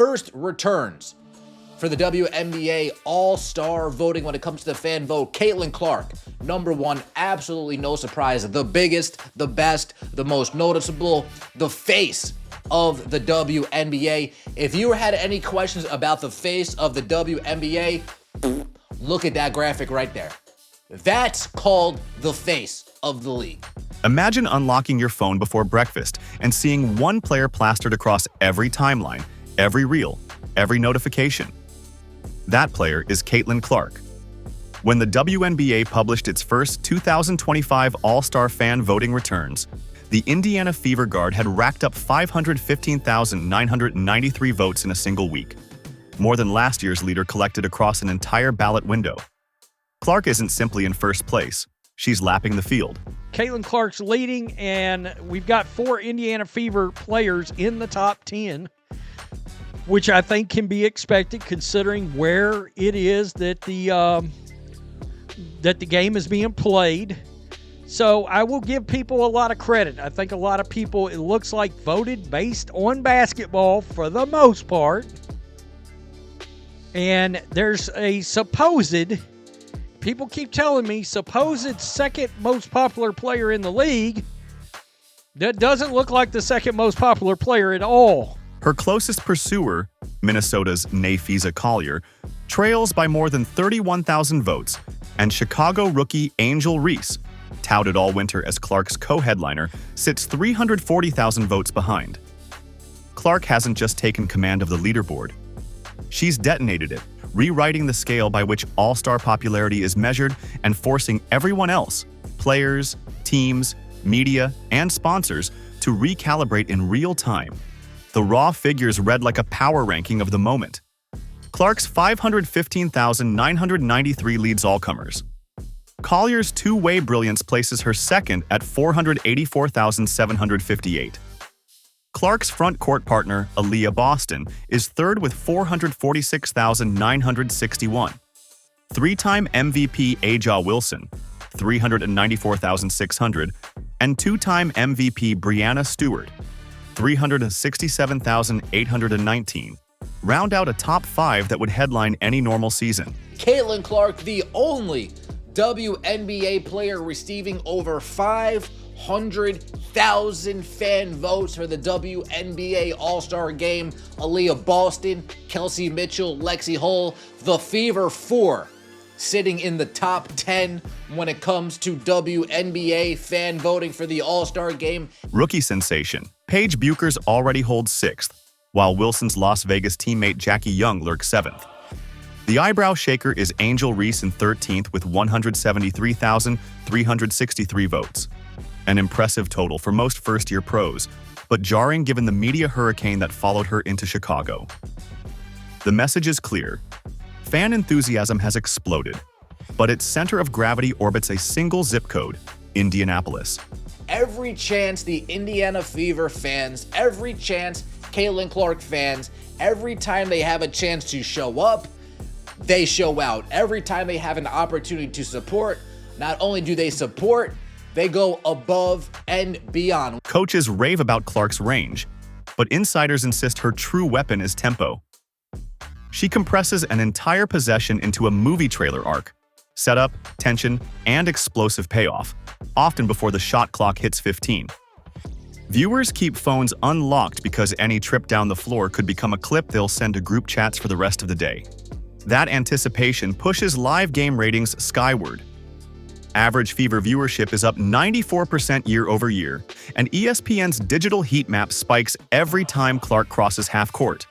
first returns for the WNBA All-Star voting when it comes to the fan vote. Caitlin Clark, number one, absolutely no surprise. The biggest, the best, the most noticeable, the face of the WNBA. If you had any questions about the face of the WNBA, look at that graphic right there. That's called the face of the league. Imagine unlocking your phone before breakfast and seeing one player plastered across every timeline, every reel, every notification. That player is Caitlin Clark. When the WNBA published its first 2025 All-Star fan voting returns, the Indiana Fever Guard had racked up 515,993 votes in a single week, more than last year's leader collected across an entire ballot window. Clark isn't simply in first place, she's lapping the field. Caitlin Clark's leading, and we've got 4 Indiana Fever players in the top 10, which I think can be expected considering where it is that the game is being played. So I will give people a lot of credit. I think a lot of people, it looks like, voted based on basketball for the most part. And there's a supposed, people keep telling me, supposed second most popular player in the league. That doesn't look like the second most popular player at all. Her closest pursuer, Minnesota's Nafisa Collier, trails by more than 31,000 votes, and Chicago rookie Angel Reese, touted all winter as Clark's co-headliner, sits 340,000 votes behind. Clark hasn't just taken command of the leaderboard. She's detonated it, rewriting the scale by which all-star popularity is measured and forcing everyone else, players, teams, media, and sponsors, to recalibrate in real time. The raw figures read like a power ranking of the moment. Clark's 515,993 leads all-comers. Collier's two-way brilliance places her second at 484,758. Clark's front court partner, Aaliyah Boston, is third with 446,961. Three-time MVP Aja Wilson, 394,600, and two-time MVP Breanna Stewart, 367,819, round out a top 5 that would headline any normal season. Caitlin Clark, the only WNBA player receiving over 500,000 fan votes for the WNBA All-Star Game. Aaliyah Boston, Kelsey Mitchell, Lexi Hull, the Fever 4, sitting in the top 10 when it comes to WNBA fan voting for the All-Star Game. Rookie sensation Paige Bueckers already holds 6th, while Wilson's Las Vegas teammate Jackie Young lurks 7th. The eyebrow shaker is Angel Reese in 13th with 173,363 votes. An impressive total for most first-year pros, but jarring given the media hurricane that followed her into Chicago. The message is clear. Fan enthusiasm has exploded, but its center of gravity orbits a single zip code, Indianapolis. Every chance the Indiana Fever fans, every chance Caitlin Clark fans, every time they have a chance to show up, they show out. Every time they have an opportunity to support, not only do they support, they go above and beyond. Coaches rave about Clark's range, but insiders insist her true weapon is tempo. She compresses an entire possession into a movie trailer arc, setup, tension, and explosive payoff, often before the shot clock hits 15. Viewers keep phones unlocked because any trip down the floor could become a clip they'll send to group chats for the rest of the day. That anticipation pushes live game ratings skyward. Average Fever viewership is up 94% year over year, and ESPN's digital heat map spikes every time Clark crosses half court.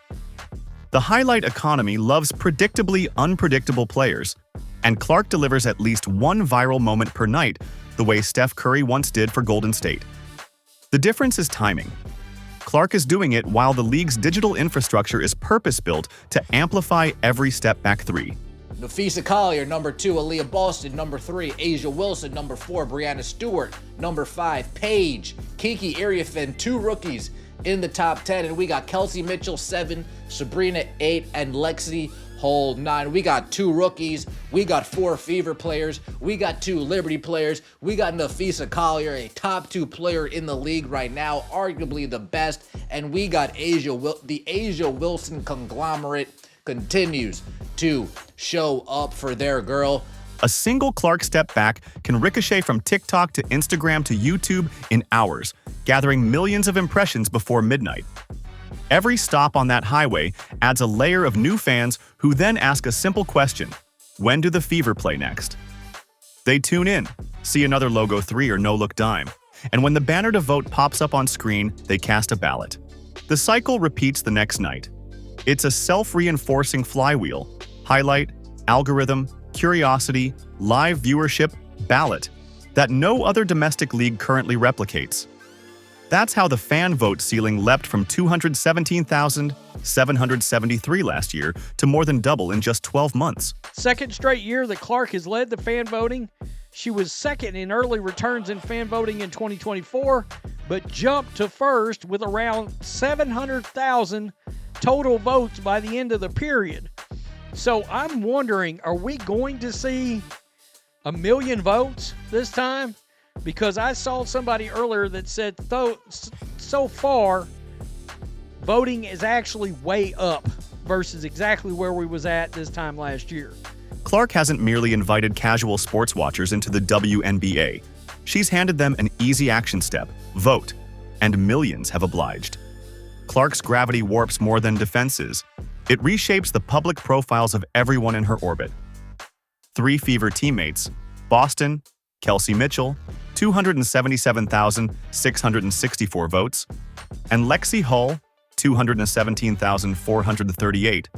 The highlight economy loves predictably unpredictable players, and Clark delivers at least one viral moment per night, the way Steph Curry once did for Golden State. The difference is timing. Clark is doing it while the league's digital infrastructure is purpose-built to amplify every step-back three. Nafisa Collier, number 2, Aaliyah Boston, number 3, Aja Wilson, number 4, Breanna Stewart, number 5, Paige, Kiki Iriafen, 2 rookies in the top 10, and we got Kelsey Mitchell, 7, Sabrina, 8, and Lexi whole nine. We got 2 rookies, we got 4 Fever players, we got 2 Liberty players, we got Nafisa Collier, a top 2 player in the league right now, arguably the best, and we got the Asia Wilson conglomerate continues to show up for their girl. A single Clark step back can ricochet from TikTok to Instagram to YouTube in hours, gathering millions of impressions before midnight. Every stop on that highway adds a layer of new fans who then ask a simple question: when do the Fever play next? They tune in, see another logo 3 or no-look dime, and when the banner to vote pops up on screen, they cast a ballot. The cycle repeats the next night. It's a self-reinforcing flywheel: highlight, algorithm, curiosity, live viewership, ballot, that no other domestic league currently replicates. That's how the fan vote ceiling leapt from 217,773 last year to more than double in just 12 months. Second straight year that Clark has led the fan voting. She was second in early returns in fan voting in 2024, but jumped to first with around 700,000 total votes by the end of the period. So I'm wondering, are we going to see 1 million votes this time? Because I saw somebody earlier that said so far voting is actually way up versus exactly where we was at this time last year. Clark hasn't merely invited casual sports watchers into the WNBA. She's handed them an easy action step: vote, and millions have obliged. Clark's gravity warps more than defenses. It reshapes the public profiles of everyone in her orbit. 3 Fever teammates: Boston, Kelsey Mitchell, 277,664 votes, and Lexi Hull, 217,438,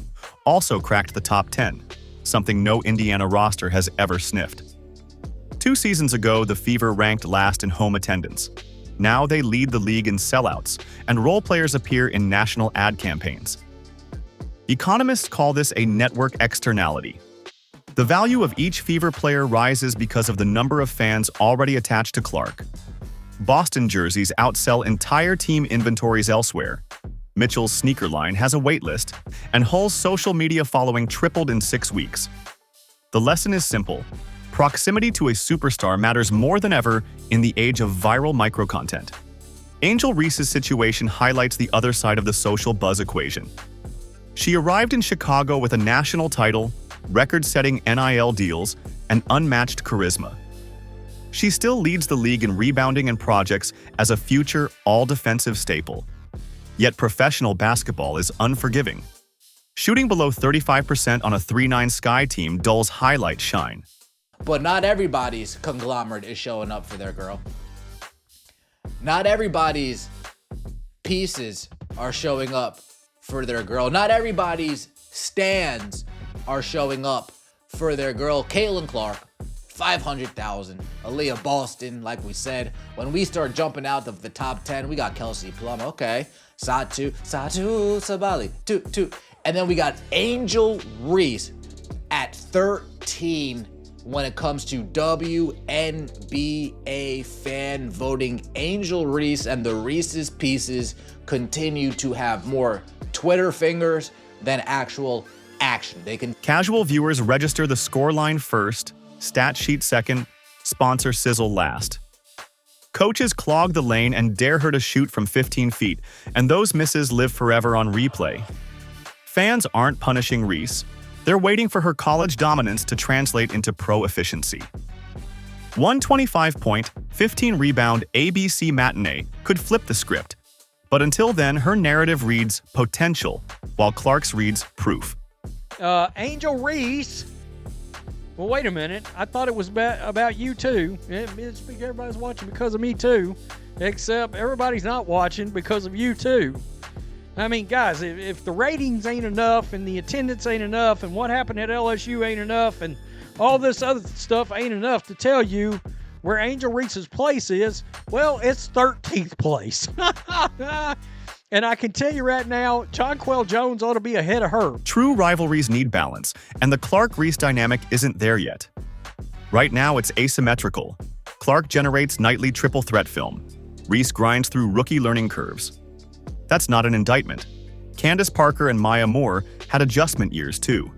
also cracked the top 10, something no Indiana roster has ever sniffed. 2 seasons ago, the Fever ranked last in home attendance. Now they lead the league in sellouts, and role players appear in national ad campaigns. Economists call this a network externality. The value of each Fever player rises because of the number of fans already attached to Clark. Boston jerseys outsell entire team inventories elsewhere. Mitchell's sneaker line has a waitlist, and Hull's social media following tripled in 6 weeks. The lesson is simple: proximity to a superstar matters more than ever in the age of viral micro-content. Angel Reese's situation highlights the other side of the social buzz equation. She arrived in Chicago with a national title, record-setting NIL deals, and unmatched charisma. She still leads the league in rebounding and projects as a future all-defensive staple. Yet professional basketball is unforgiving. Shooting below 35% on a 3-9 Sky team dulls highlight shine. But not everybody's conglomerate is showing up for their girl. Not everybody's pieces are showing up for their girl. Not everybody's stands are showing up for their girl. Caitlin Clark, 500,000. Aaliyah Boston, like we said. When we start jumping out of the top 10, we got Kelsey Plum, okay. Satu Sabali, 2. And then we got Angel Reese at 13 when it comes to WNBA fan voting. Angel Reese and the Reese's Pieces continue to have more Twitter fingers than actual action. Casual viewers register the scoreline first, stat sheet second, sponsor sizzle last. Coaches clog the lane and dare her to shoot from 15 feet, and those misses live forever on replay. Fans aren't punishing Reese. They're waiting for her college dominance to translate into pro efficiency. 125-point, 15-rebound ABC matinee could flip the script. But until then, her narrative reads potential, while Clark's reads proof. Angel Reese. Well, wait a minute. I thought it was about you too. Everybody's watching because of me too, except everybody's not watching because of you too. I mean, guys, if the ratings ain't enough and the attendance ain't enough and what happened at LSU ain't enough and all this other stuff ain't enough to tell you where Angel Reese's place is, well, it's 13th place. And I can tell you right now, Jonquel Jones ought to be ahead of her. True rivalries need balance, and the Clark-Reese dynamic isn't there yet. Right now, it's asymmetrical. Clark generates nightly triple threat film. Reese grinds through rookie learning curves. That's not an indictment. Candace Parker and Maya Moore had adjustment years, too.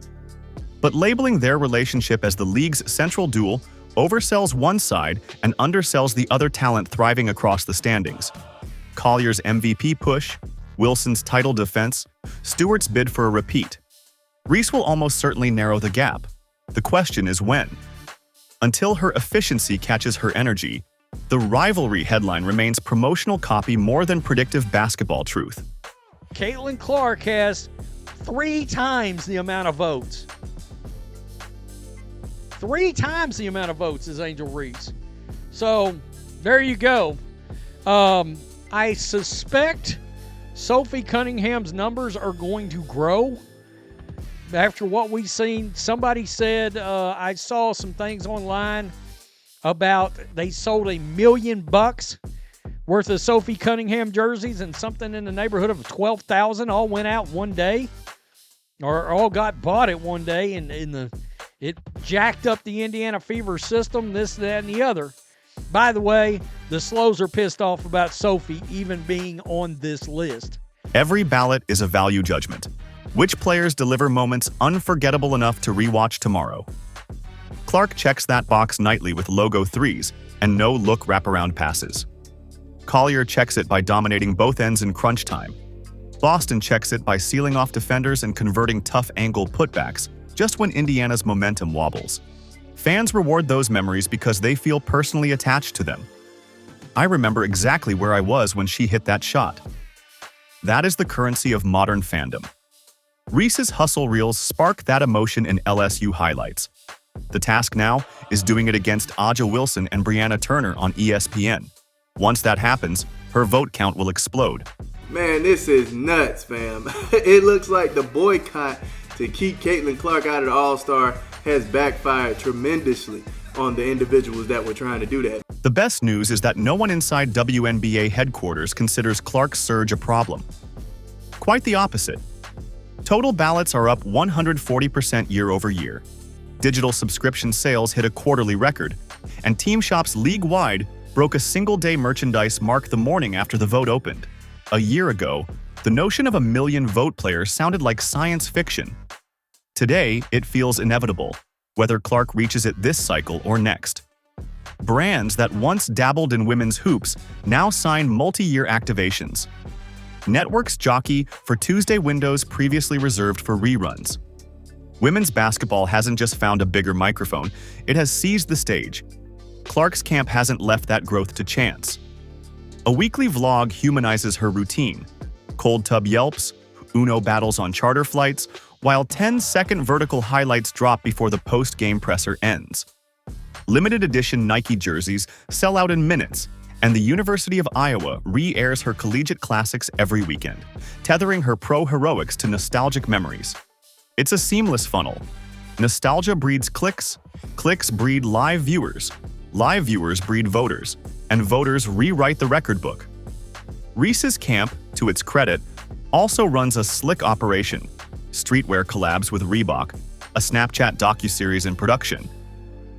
but labeling their relationship as the league's central duel oversells one side and undersells the other talent thriving across the standings. Collier's MVP push, Wilson's title defense, Stewart's bid for a repeat. Reese will almost certainly narrow the gap. The question is when. Until her efficiency catches her energy, the rivalry headline remains promotional copy more than predictive basketball truth. Caitlin Clark has 3 times the amount of votes. 3 times the amount of votes as Angel Reese. So, there you go. I suspect Sophie Cunningham's numbers are going to grow. After what we've seen, somebody said, I saw some things online about they sold $1 million worth of Sophie Cunningham jerseys, and something in the neighborhood of 12,000 all went out one day, or all got bought at one day, and it jacked up the Indiana Fever system, this, that, and the other. By the way, the Slows are pissed off about Sophie even being on this list. Every ballot is a value judgment. Which players deliver moments unforgettable enough to rewatch tomorrow? Clark checks that box nightly with logo threes and no-look wraparound passes. Collier checks it by dominating both ends in crunch time. Boston checks it by sealing off defenders and converting tough angle putbacks just when Indiana's momentum wobbles. Fans reward those memories because they feel personally attached to them. I remember exactly where I was when she hit that shot. That is the currency of modern fandom. Reese's hustle reels spark that emotion in LSU highlights. The task now is doing it against Aja Wilson and Brianna Turner on ESPN. Once that happens, her vote count will explode. Man, this is nuts, fam. It looks like the boycott to keep Caitlin Clark out of the All-Star has backfired tremendously on the individuals that were trying to do that. The best news is that no one inside WNBA headquarters considers Clark's surge a problem. Quite the opposite. Total ballots are up 140% year over year. Digital subscription sales hit a quarterly record, and team shops league-wide broke a single-day merchandise mark the morning after the vote opened. A year ago, the notion of 1 million vote players sounded like science fiction. Today, it feels inevitable, whether Clark reaches it this cycle or next. Brands that once dabbled in women's hoops now sign multi-year activations. Networks jockey for Tuesday windows previously reserved for reruns. Women's basketball hasn't just found a bigger microphone, it has seized the stage. Clark's camp hasn't left that growth to chance. A weekly vlog humanizes her routine. Cold tub yelps, Uno battles on charter flights, while 10-second vertical highlights drop before the post-game presser ends. Limited edition Nike jerseys sell out in minutes, and the University of Iowa re-airs her collegiate classics every weekend, tethering her pro heroics to nostalgic memories. It's a seamless funnel. Nostalgia breeds clicks, clicks breed live viewers breed voters, and voters rewrite the record book. Reese's camp, to its credit, also runs a slick operation, streetwear collabs with Reebok, a Snapchat docuseries in production.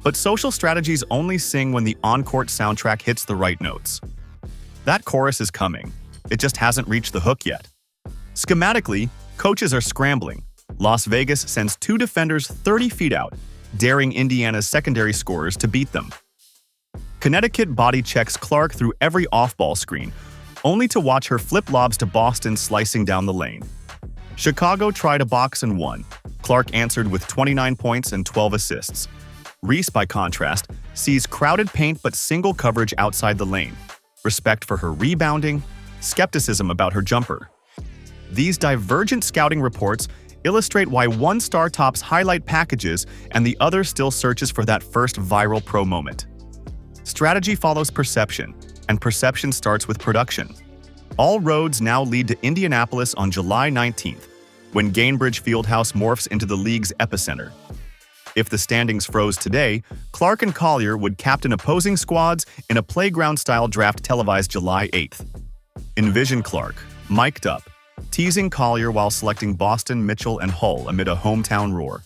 But social strategies only sing when the on-court soundtrack hits the right notes. That chorus is coming. It just hasn't reached the hook yet. Schematically, coaches are scrambling. Las Vegas sends 2 defenders 30 feet out, daring Indiana's secondary scorers to beat them. Connecticut body checks Clark through every off-ball screen, only to watch her flip lobs to Boston slicing down the lane. Chicago tried a box and won. Clark answered with 29 points and 12 assists. Reese, by contrast, sees crowded paint but single coverage outside the lane, respect for her rebounding, skepticism about her jumper. These divergent scouting reports illustrate why one star tops highlight packages and the other still searches for that first viral pro moment. Strategy follows perception, and perception starts with production. All roads now lead to Indianapolis on July 19th, when Gainbridge Fieldhouse morphs into the league's epicenter. If the standings froze today, Clark and Collier would captain opposing squads in a playground-style draft televised July 8th. Envision Clark, mic'd up, teasing Collier while selecting Boston, Mitchell, and Hull amid a hometown roar.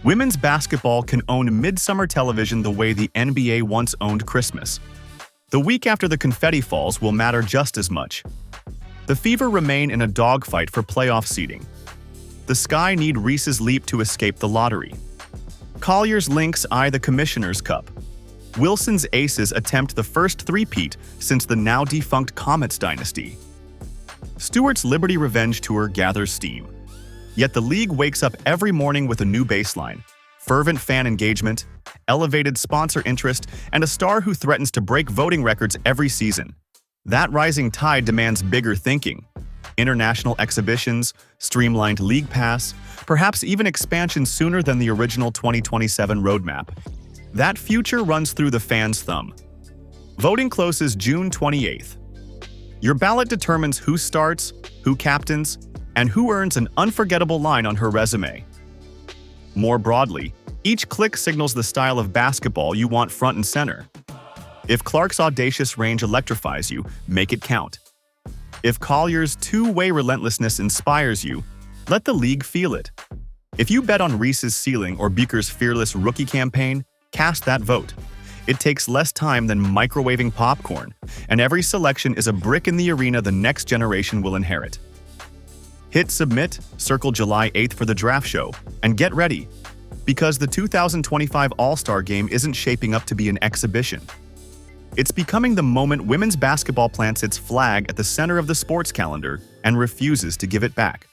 Women's basketball can own midsummer television the way the NBA once owned Christmas. The week after the confetti falls will matter just as much. The Fever remain in a dogfight for playoff seeding. the Sky need Reese's Leap to escape the lottery. Collier's Lynx eye the Commissioner's Cup. Wilson's Aces attempt the first three-peat since the now-defunct Comets dynasty. Stewart's Liberty Revenge Tour gathers steam. Yet the league wakes up every morning with a new baseline, fervent fan engagement, elevated sponsor interest, and a star who threatens to break voting records every season. That rising tide demands bigger thinking. International exhibitions, streamlined league pass, perhaps even expansion sooner than the original 2027 roadmap. That future runs through the fans' thumb. Voting closes June 28th. Your ballot determines who starts, who captains, and who earns an unforgettable line on her resume. More broadly, each click signals the style of basketball you want front and center. If Clark's audacious range electrifies you, make it count. If Collier's two-way relentlessness inspires you, let the league feel it. If you bet on Reese's ceiling or Beaker's fearless rookie campaign, cast that vote. It takes less time than microwaving popcorn, and every selection is a brick in the arena the next generation will inherit. Hit submit, circle July 8th for the draft show, and get ready, because the 2025 All-Star Game isn't shaping up to be an exhibition. It's becoming the moment women's basketball plants its flag at the center of the sports calendar and refuses to give it back.